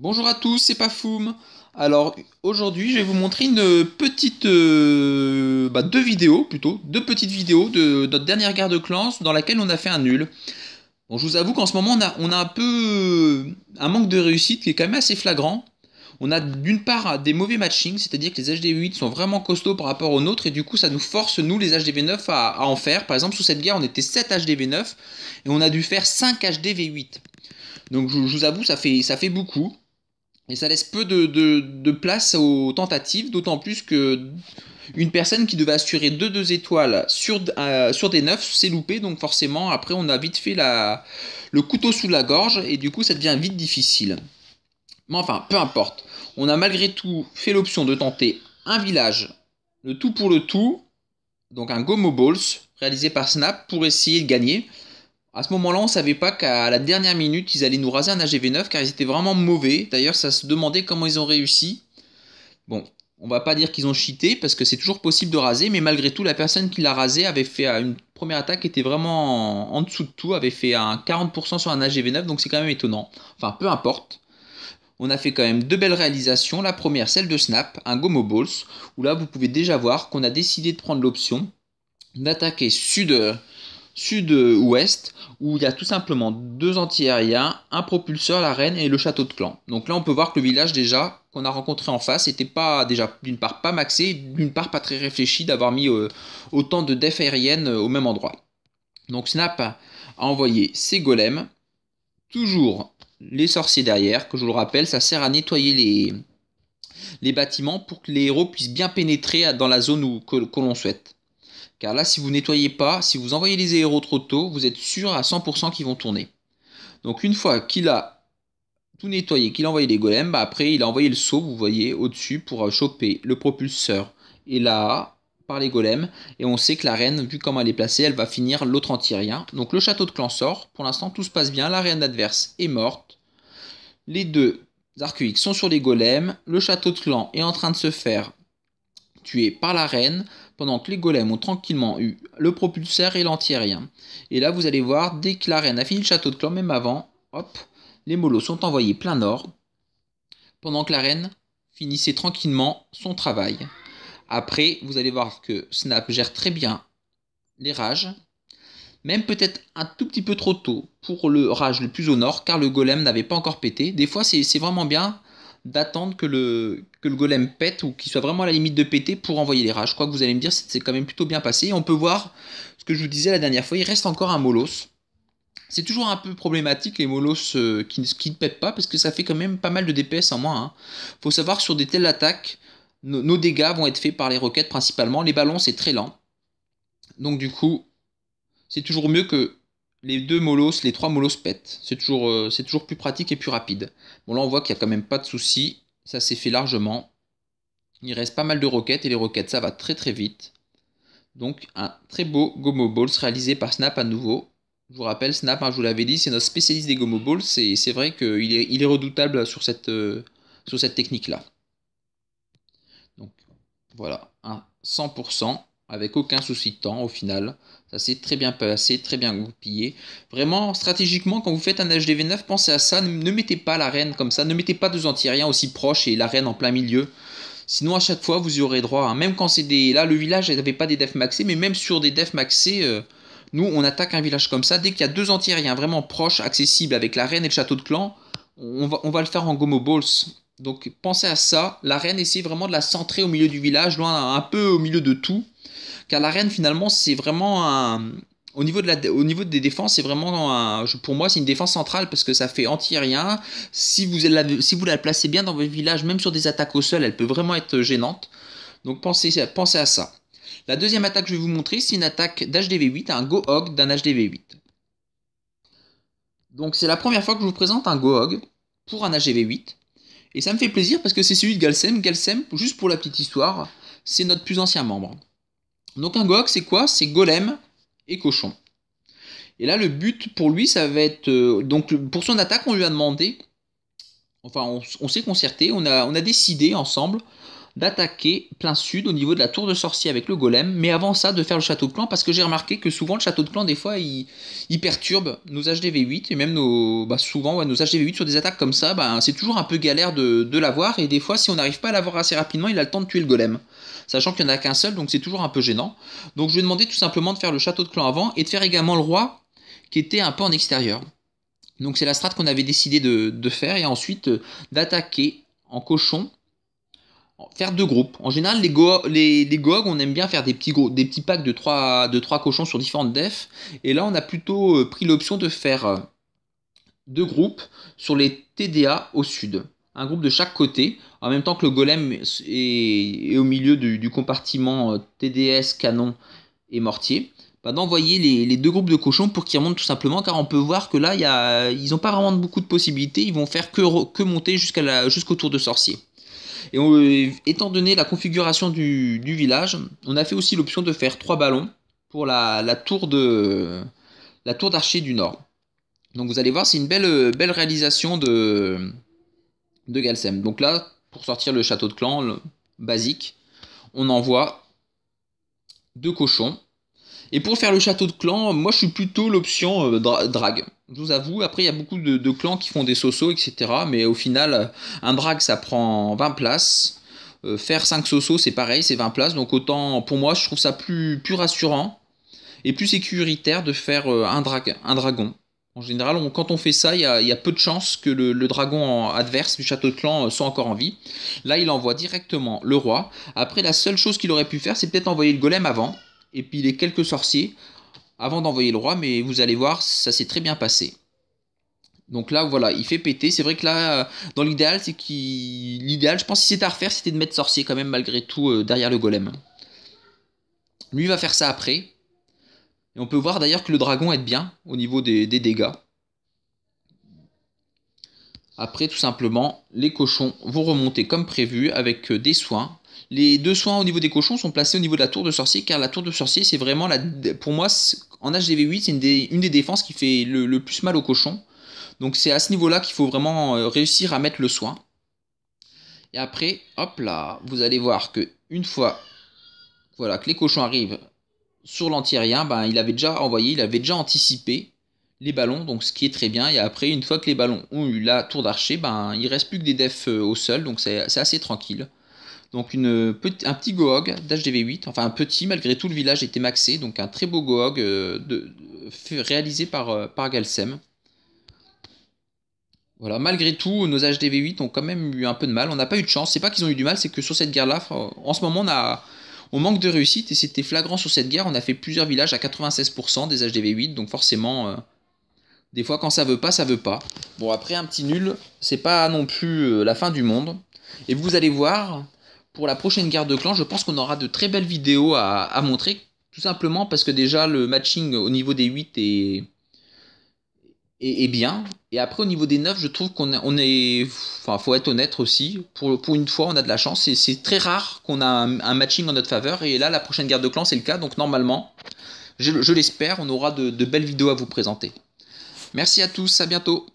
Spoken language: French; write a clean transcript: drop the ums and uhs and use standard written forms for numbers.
Bonjour à tous, c'est Pafoum. Alors aujourd'hui, je vais vous montrer une petite, deux vidéos plutôt, deux petites vidéos de notre dernière guerre de clans dans laquelle on a fait un nul. Bon, je vous avoue qu'en ce moment, on a un peu un manque de réussite qui est quand même assez flagrant. On a d'une part des mauvais matchings, c'est-à-dire que les HDV8 sont vraiment costauds par rapport aux nôtres et du coup ça nous force, nous les HDV9, à en faire. Par exemple, sous cette guerre, on était 7 HDV9 et on a dû faire 5 HDV8. Donc je vous avoue, ça fait beaucoup. Et ça laisse peu de place aux tentatives, d'autant plus que une personne qui devait assurer deux étoiles sur des 9 s'est loupé, donc forcément après on a vite fait le couteau sous la gorge et du coup ça devient vite difficile. Mais enfin, peu importe. On a malgré tout fait l'option de tenter un village, le tout pour le tout, donc un Gomo Balls réalisé par Snap pour essayer de gagner. À ce moment-là, on savait pas qu'à la dernière minute, ils allaient nous raser un AGV9 car ils étaient vraiment mauvais. D'ailleurs, ça se demandait comment ils ont réussi. Bon, on va pas dire qu'ils ont cheaté parce que c'est toujours possible de raser, mais malgré tout, la personne qui l'a rasé avait fait une première attaque qui était vraiment en dessous de tout, avait fait un 40% sur un AGV9, donc c'est quand même étonnant. Enfin, peu importe. On a fait quand même deux belles réalisations. La première, celle de Snap, un Gomo Balls, où là, vous pouvez déjà voir qu'on a décidé de prendre l'option d'attaquer sud-ouest, où il y a tout simplement deux anti-aériens, un propulseur, la reine et le château de clan. Donc là, on peut voir que le village déjà qu'on a rencontré en face n'était pas déjà d'une part pas maxé, d'une part pas très réfléchi d'avoir mis autant de def aériennes au même endroit. Donc Snap a envoyé ses golems, toujours les sorciers derrière, que je vous le rappelle, ça sert à nettoyer les bâtiments pour que les héros puissent bien pénétrer dans la zone que l'on souhaite. Car là, si vous nettoyez pas, si vous envoyez les héros trop tôt, vous êtes sûr à 100% qu'ils vont tourner. Donc une fois qu'il a tout nettoyé, qu'il a envoyé les golems, bah après il a envoyé le saut, vous voyez, au-dessus pour choper le propulseur et la par les golems. Et on sait que la reine, vu comment elle est placée, elle va finir l'autre anti-rien. Donc le château de clan sort, pour l'instant tout se passe bien, la reine adverse est morte. Les deux arcuiques sont sur les golems, le château de clan est en train de se faire tuer par la reine, pendant que les golems ont tranquillement eu le propulseur et l'antiaérien. Et là, vous allez voir, dès que la reine a fini le château de clan, même avant, hop, les molos sont envoyés plein nord, pendant que la reine finissait tranquillement son travail. Après, vous allez voir que Snap gère très bien les rages, même peut-être un tout petit peu trop tôt pour le rage le plus au nord, car le golem n'avait pas encore pété. Des fois, c'est vraiment bien d'attendre que le golem pète ou qu'il soit vraiment à la limite de péter pour envoyer les rages. Je crois que vous allez me dire, c'est quand même plutôt bien passé. Et on peut voir ce que je vous disais la dernière fois, il reste encore un molos. C'est toujours un peu problématique les molos qui ne pètent pas parce que ça fait quand même pas mal de DPS en moins. Hein. Faut savoir sur des telles attaques, nos dégâts vont être faits par les roquettes principalement. Les ballons c'est très lent. Donc du coup, c'est toujours mieux que les deux molos, les trois molos pètent. C'est toujours plus pratique et plus rapide. Bon là on voit qu'il n'y a quand même pas de souci. Ça s'est fait largement. Il reste pas mal de roquettes et les roquettes ça va très très vite. Donc un très beau Gomo Balls réalisé par Snap à nouveau. Je vous rappelle, Snap, hein, je vous l'avais dit, c'est notre spécialiste des Gomo Balls. C'est vrai qu'il est redoutable sur cette technique-là. Donc voilà, un 100% avec aucun souci de temps au final. Ça s'est très bien passé, très bien goupillé. Vraiment, stratégiquement, quand vous faites un HDV9, pensez à ça. Ne mettez pas la reine comme ça. Ne mettez pas deux anti-aériens aussi proches et la reine en plein milieu. Sinon, à chaque fois, vous y aurez droit. Hein. Même quand c'est des. Là, le village n'avait pas des defs maxés, mais même sur des defs maxés, nous, on attaque un village comme ça. Dès qu'il y a deux anti-aériens vraiment proches, accessibles avec la reine et le château de clan, on va le faire en Gomo Balls. Donc pensez à ça. La reine, essayez vraiment de la centrer au milieu du village, loin un peu au milieu de tout. Car la reine, finalement, c'est vraiment un. Au niveau des défenses, c'est vraiment pour moi, c'est une défense centrale parce que ça fait anti-aérien. Si vous la placez bien dans votre village, même sur des attaques au sol, elle peut vraiment être gênante. Donc pensez à ça. La deuxième attaque que je vais vous montrer, c'est une attaque d'HDV8, un Go-Hog d'un HDV8. Donc c'est la première fois que je vous présente un Go-Hog pour un HDV8. Et ça me fait plaisir parce que c'est celui de Galsem. Galsem, juste pour la petite histoire, c'est notre plus ancien membre. Donc un Gohog, c'est quoi? C'est golem et cochon. Et là, le but pour lui, ça va être... donc pour son attaque, on lui a demandé, enfin on s'est concerté, on a décidé ensemble d'attaquer plein sud au niveau de la tour de sorcier avec le golem, mais avant ça de faire le château de clan, parce que j'ai remarqué que souvent le château de clan des fois il perturbe nos HDV8 et même souvent nos HDV8 sur des attaques comme ça, c'est toujours un peu galère de l'avoir, et des fois si on n'arrive pas à l'avoir assez rapidement, il a le temps de tuer le golem, sachant qu'il n'y en a qu'un seul, donc c'est toujours un peu gênant. Donc je vais demander tout simplement de faire le château de clan avant et de faire également le roi qui était un peu en extérieur. Donc c'est la strat qu'on avait décidé de faire, et ensuite d'attaquer en cochon, faire deux groupes. En général, les GOG, on aime bien faire des petits packs de 3 cochons sur différentes defs. Et là, on a plutôt pris l'option de faire deux groupes sur les TDA au sud. Un groupe de chaque côté, en même temps que le golem est au milieu du compartiment TDS, canon et mortier. D'envoyer les deux groupes de cochons pour qu'ils remontent tout simplement, car on peut voir que là, ils n'ont pas vraiment beaucoup de possibilités. Ils vont faire que monter jusqu'au tour de sorcier. Et étant donné la configuration du village, on a fait aussi l'option de faire 3 ballons pour la tour d'archer du nord. Donc vous allez voir, c'est une belle réalisation de Galsem. Donc là, pour sortir le château de clan basique, on envoie 2 cochons. Et pour faire le château de clan, moi je suis plutôt l'option drag. Je vous avoue, après il y a beaucoup de clans qui font des sosos, etc. Mais au final, un drag ça prend 20 places. Faire 5 sosos c'est pareil, c'est 20 places. Donc autant, pour moi, je trouve ça plus rassurant et plus sécuritaire de faire un dragon. En général, quand on fait ça, il y a peu de chances que le dragon adverse du château de clan soit encore en vie. Là, il envoie directement le roi. Après, la seule chose qu'il aurait pu faire, c'est peut-être envoyer le golem avant, et puis les quelques sorciers avant d'envoyer le roi, mais vous allez voir, ça s'est très bien passé. Donc là, voilà, il fait péter. C'est vrai que là, dans l'idéal, je pense que si c'était à refaire, c'était de mettre sorcier quand même, malgré tout, derrière le golem. Lui va faire ça après. Et on peut voir d'ailleurs que le dragon aide bien au niveau des dégâts. Après, tout simplement, les cochons vont remonter comme prévu avec des soins. Les 2 soins au niveau des cochons sont placés au niveau de la tour de sorcier, car la tour de sorcier, c'est vraiment, pour moi, en HDV8, c'est une des défenses qui fait le plus mal aux cochons. Donc c'est à ce niveau-là qu'il faut vraiment réussir à mettre le soin. Et après, hop là, vous allez voir que une fois voilà, que les cochons arrivent sur l'anti-aérien, il avait déjà envoyé, il avait déjà anticipé les ballons, donc ce qui est très bien. Et après, une fois que les ballons ont eu la tour d'archer, il reste plus que des defs au sol, donc c'est assez tranquille. Donc un petit Gohog d'HDV8, enfin un petit, malgré tout le village était maxé, donc un très beau Gohog réalisé par Galsem. Voilà, malgré tout, nos HDV8 ont quand même eu un peu de mal. On n'a pas eu de chance. C'est pas qu'ils ont eu du mal, c'est que sur cette guerre-là, en ce moment, on manque de réussite, et c'était flagrant sur cette guerre. On a fait plusieurs villages à 96% des HDV8, donc forcément, des fois quand ça veut pas, ça veut pas. Bon, après un petit nul, c'est pas non plus la fin du monde. Et vous allez voir, pour la prochaine guerre de clan, je pense qu'on aura de très belles vidéos à montrer, tout simplement parce que déjà le matching au niveau des 8 est bien. Et après au niveau des 9, je trouve enfin faut être honnête aussi, pour une fois on a de la chance, c'est très rare qu'on a un matching en notre faveur, et là la prochaine guerre de clan c'est le cas, donc normalement, je l'espère, on aura de belles vidéos à vous présenter. Merci à tous, à bientôt.